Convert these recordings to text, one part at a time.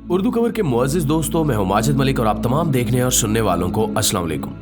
उर्दू खबर के मुअज़्ज़िज़ दोस्तों, मैं हूं माजिद मलिक और आप तमाम देखने और सुनने वालों को अस्सलाम वालेकुम।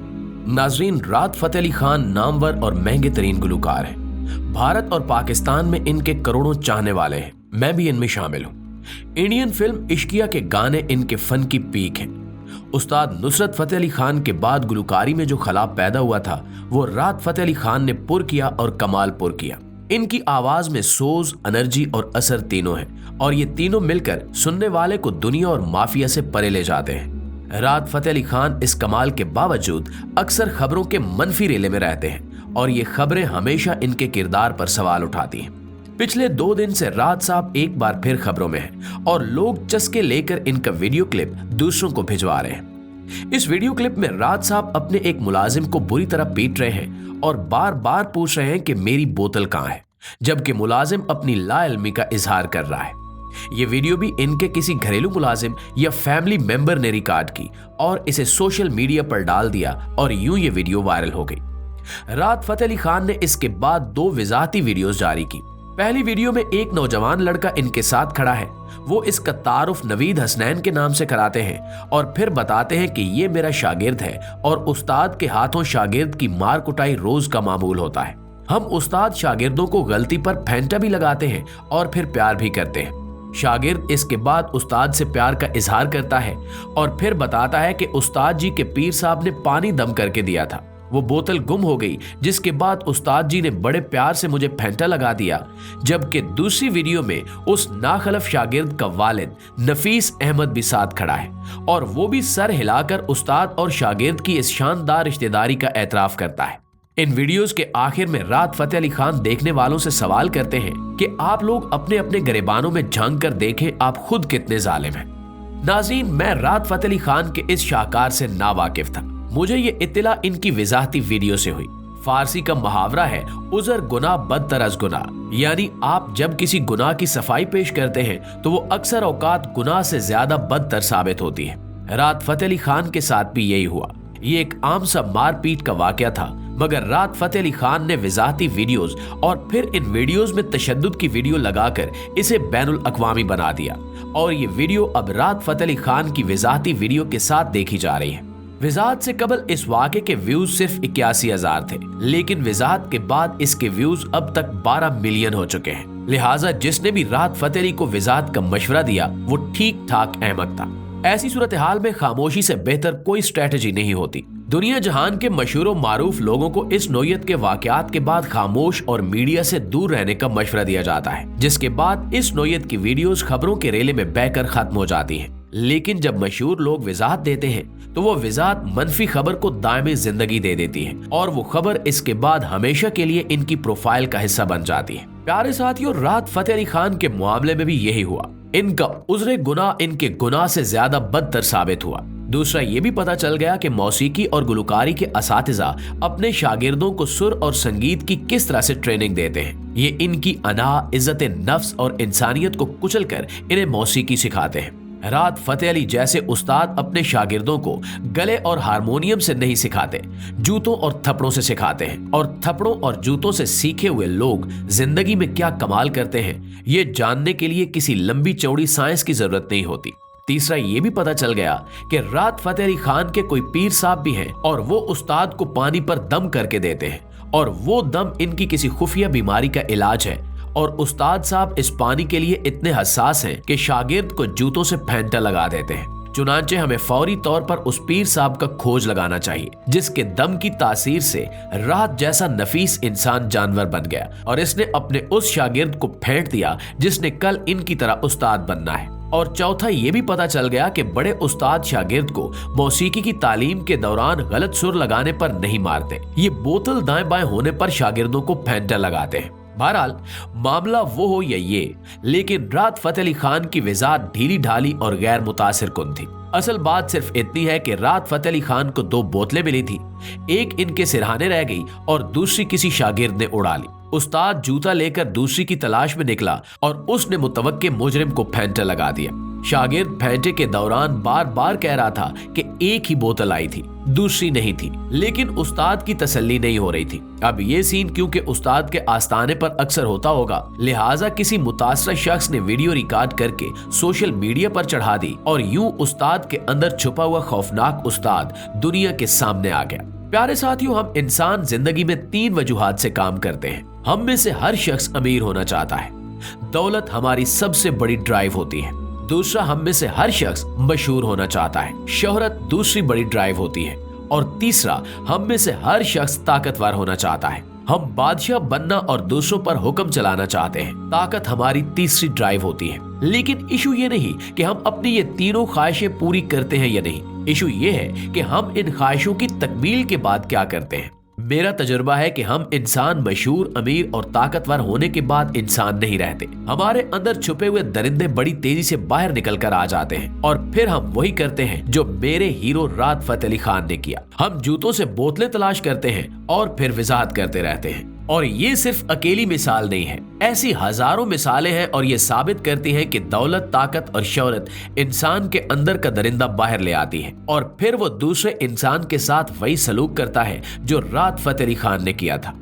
नाज़रीन, राहत फ़तेह अली खान नामवर और महंगे तरीन गुलकार हैं। भारत और पाकिस्तान में इनके करोड़ों चाहने वाले हैं, मैं भी इनमें शामिल हूँ। इंडियन फिल्म इश्किया के गाने इनके फन की पीक हैं। उस्ताद नुसरत फ़तेह अली खान के बाद गुलकारी में जो खलाब पैदा हुआ था, वो राहत फ़तेह अली खान ने पुर किया और कमाल पुर किया। इनकी आवाज में सोज, एनर्जी और असर तीनों है और ये तीनों मिलकर सुनने वाले को दुनिया और माफिया से परे ले जाते हैं। राहत फ़तेह अली खान इस कमाल के बावजूद अक्सर खबरों के मनफी रेले में रहते हैं और ये खबरें हमेशा इनके किरदार पर सवाल उठाती हैं। पिछले 2 दिन से राहत साहब एक बार फिर खबरों में हैं और लोग चस्के लेकर इनका वीडियो क्लिप दूसरों को भिजवा रहे हैं। इस वीडियो क्लिप में राहत साहब अपने एक मुलाजिम को बुरी तरह पीट रहे हैं और बार बार पूछ रहे हैं कि मेरी बोतल कहां है, जबकि मुलाजिम अपनी लाइल्मी का इजहार कर रहा है। ये वीडियो भी इनके किसी घरेलू मुलाजिम या फैमिली मेंबर ने रिकॉर्ड की और इसे सोशल मीडिया पर डाल दिया और यूं ये वीडियो वायरल हो गई। राहत फ़तेह अली खान ने इसके बाद 2 वजाहती वीडियोस जारी की। पहली वीडियो में एक नौजवान लड़का इनके साथ खड़ा है। वो इसका तारुफ नवीद हसनैन के नाम से कराते हैं और फिर बताते हैं कि ये मेरा शागिर्द है और उस्ताद के हाथों शागिर्द की मार कुटाई रोज का मामूल होता है। हम उस्ताद शागिर्दों को गलती पर फेंटा भी लगाते हैं और फिर प्यार भी करते हैं। शागिर्द इसके बाद उस्ताद से प्यार का इजहार करता है और फिर बताता है कि उस्ताद जी के पीर साहब ने पानी दम करके दिया था, वो बोतल गुम हो गई, जिसके बाद उस्ताद जी ने बड़े प्यार से मुझे फेंटा लगा दिया। जबकि दूसरी वीडियो में उस नाखलफ शागिर्द का वालिद नफीस अहमद भी साथ खड़ा है और वो भी सर हिलाकर उस्ताद और शागिर्द की इस शानदार रिश्तेदारी का एतराफ करता है। इन वीडियोस के आखिर में राहत फ़तेह अली खान देखने वालों से सवाल करते हैं कि आप लोग अपने अपने गिरेबानों में झांक कर देखें आप खुद कितने जालिम हैं। नाज़रीन, मैं राहत फ़तेह अली खान के इस शाहकार से नावाकिफ था। मुझे ये इत्तला इनकी वजाहती वीडियो से हुई। फारसी का मुहावरा है, उज़र गुनाह बदतर अज़ गुनाह, यानी आप जब किसी गुनाह की सफाई पेश करते हैं तो वो अक्सर औकात गुनाह से ज्यादा बदतर साबित होती है। राहत फ़तेह अली खान के साथ भी यही हुआ। ये एक आम सा मारपीट का वाकया था, मगर राहत फ़तेह अली खान ने वजाहती वीडियोस और फिर इन वीडियोस में तशद्दुद की वीडियो लगाकर इसे बैनुल अक़वामी बना दिया और ये वीडियो अब राहत फ़तेह अली खान की वजाहती वीडियो के साथ देखी जा रही है। वजाहत से कबल इस वाक़े के व्यूज सिर्फ 81,000 थे, लेकिन वजाहत के बाद इसके व्यूज अब तक 12 मिलियन हो चुके हैं। लिहाजा जिसने भी राहत फ़तेह अली को वजाहत का मशवरा दिया वो ठीक ठाक अहमक था। ऐसी सूरत हाल में खामोशी से बेहतर कोई स्ट्रेटजी नहीं होती। दुनिया जहान के मशहूर और मारूफ लोगों को इस नौयत के वाकयात के बाद खामोश और मीडिया से दूर रहने का मशवरा दिया जाता है, जिसके बाद इस नौयत की वीडियोस खबरों के रेले में बहकर खत्म हो जाती हैं। लेकिन जब मशहूर लोग वजाहत देते हैं तो वो वजाहत मनफी खबर को दायमे जिंदगी दे देती है और वो खबर इसके बाद हमेशा के लिए इनकी प्रोफाइल का हिस्सा बन जाती है। प्यारे साथियों, राहत फ़तेह अली खान के मामले में भी यही हुआ। इनका उज़्र गुनाह इनके गुनाह से ज्यादा बदतर साबित हुआ। दूसरा ये भी पता चल गया कि मौसीकी और गुलकारी के असातिज़ा अपने शागिर्दों को सुर और संगीत की किस तरह से ट्रेनिंग देते हैं। ये इनकी अना, इज्जत नफ्स और इंसानियत को कुचल कर इन्हें मौसीकी सिखाते हैं। राहत फ़तेह अली जैसे उस्ताद अपने शागिर्दों को गले और हारमोनियम से नहीं सिखाते, जूतों और थप्पड़ों से सिखाते हैं और थप्पड़ों और जूतों से सीखे हुए लोग जिंदगी में क्या कमाल करते हैं, ये जानने के लिए किसी लंबी चौड़ी साइंस की जरूरत नहीं होती। तीसरा ये भी पता चल गया कि राहत फ़तेह अली खान के कोई पीर साहब भी हैं और वो उस्ताद को पानी पर दम करके देते हैं और वो दम इनकी किसी खुफिया बीमारी का इलाज है और उस्ताद साहब इस पानी के लिए इतने हसास हैं कि शागिर्द को जूतों से फेंटा लगा देते हैं। चुनांचे हमें फौरी तौर पर उस पीर साहब का खोज लगाना चाहिए जिसके दम की तासीर से राहत जैसा नफीस इंसान जानवर बन गया और इसने अपने उस शागिर्द को फेंट दिया जिसने कल इनकी तरह उस्ताद बनना है। और चौथा ये भी पता चल गया कि बड़े उस्ताद शागिर्द को मौसीकी की तालीम के दौरान गलत सुर लगाने पर नहीं मारते, ये बोतल दाएं बाएं होने पर शागिर्दों को फेंटा लगाते हैं। बहरहाल मामला वो हो या ये, लेकिन राहत फ़तेह अली खान की वजाहत ढीली ढाली और गैर मुतासिर कुन थी। असल बात सिर्फ इतनी है कि राहत फ़तेह अली खान को 2 बोतलें मिली थी, एक इनके सिरहाने रह गई और दूसरी किसी शागिर्द ने उड़ा ली। उस्ताद जूता लेकर दूसरी की तलाश में निकला और उसने मुतवक्के मुजरिम को फेंटा लगा दिया। शागिर्द फेंटे के दौरान बार बार कह रहा था कि एक ही बोतल आई थी, दूसरी नहीं थी, लेकिन उस्ताद की तसल्ली नहीं हो रही थी। अब ये सीन क्योंकि उस्ताद के आस्थाने पर अक्सर होता होगा, लिहाजा किसी मुतासरा शख्स ने वीडियो रिकॉर्ड करके सोशल मीडिया पर चढ़ा दी और यूं उस्ताद के अंदर छुपा हुआ खौफनाक उस्ताद दुनिया के सामने आ गया। प्यारे साथियों, हम इंसान जिंदगी में 3 वजूहात से काम करते हैं। हम में से हर शख्स अमीर होना चाहता है, दौलत हमारी सबसे बड़ी ड्राइव होती है। दूसरा, हम में से हर शख्स मशहूर होना चाहता है, शोहरत दूसरी बड़ी ड्राइव होती है। और तीसरा, हम में से हर शख्स ताकतवर होना चाहता है। हम बादशाह बनना और दूसरों पर हुक्म चलाना चाहते हैं, ताकत हमारी तीसरी ड्राइव होती है। लेकिन इशू ये नहीं कि हम अपनी ये तीनों ख्वाहिशें पूरी करते हैं या नहीं, इशू ये है कि हम इन ख्वाहिशों की तकमील के बाद क्या करते हैं। मेरा तजुर्बा है कि हम इंसान मशहूर, अमीर और ताकतवर होने के बाद इंसान नहीं रहते। हमारे अंदर छुपे हुए दरिंदे बड़ी तेजी से बाहर निकल कर आ जाते हैं और फिर हम वही करते हैं जो मेरे हीरो राहत फतेह अली खान ने किया। हम जूतों से बोतलें तलाश करते हैं और फिर वजाहत करते रहते हैं। और ये सिर्फ अकेली मिसाल नहीं है, ऐसी हजारों मिसालें हैं और ये साबित करती हैं कि दौलत, ताकत और शोहरत इंसान के अंदर का दरिंदा बाहर ले आती है और फिर वो दूसरे इंसान के साथ वही सलूक करता है जो राहत फतेह अली खान ने किया था।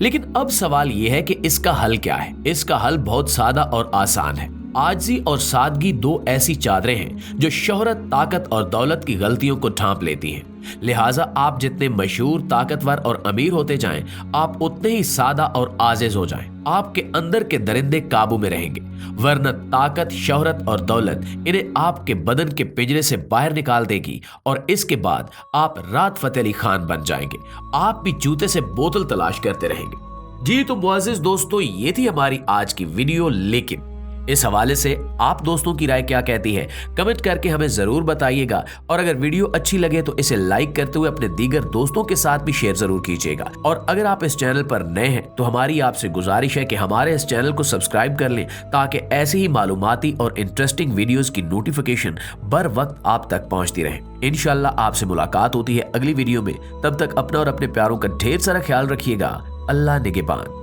लेकिन अब सवाल ये है कि इसका हल क्या है। इसका हल बहुत सादा और आसान है। आजिज़ी और सादगी 2 ऐसी चादरें हैं जो शोहरत, ताकत और दौलत की गलतियों को ढांप लेती हैं। लिहाजा आप जितने मशहूर, ताकतवर और अमीर होते जाएं, आप उतने ही सादा और आजिज़ हो जाएं। आपके अंदर के दरिंदे काबू में रहेंगे, वरना ताकत, शोहरत और दौलत इन्हें आपके बदन के पिंजरे से बाहर निकाल देगी और इसके बाद आप राहत फतेह अली खान बन जाएंगे। आप भी जूते से बोतल तलाश करते रहेंगे। जी तो मुअज़्ज़िज़ दोस्तों, ये थी हमारी आज की वीडियो। लेकिन इस हवाले से आप दोस्तों की राय क्या कहती है, कमेंट करके हमें जरूर बताइएगा। और अगर वीडियो अच्छी लगे तो इसे लाइक करते हुए अपने दीगर दोस्तों के साथ भी शेयर जरूर कीजिएगा। और अगर आप इस चैनल पर नए हैं तो हमारी आपसे गुजारिश है कि हमारे इस चैनल को सब्सक्राइब कर लें, ताकि ऐसी ही मालूमाती और इंटरेस्टिंग वीडियोस की नोटिफिकेशन बर वक्त आप तक पहुंचती रहे। इंशाल्लाह आपसे मुलाकात होती है अगली वीडियो में। तब तक अपना और अपने प्यारों का ढेर सारा ख्याल रखिएगा। अल्लाह निगहबान।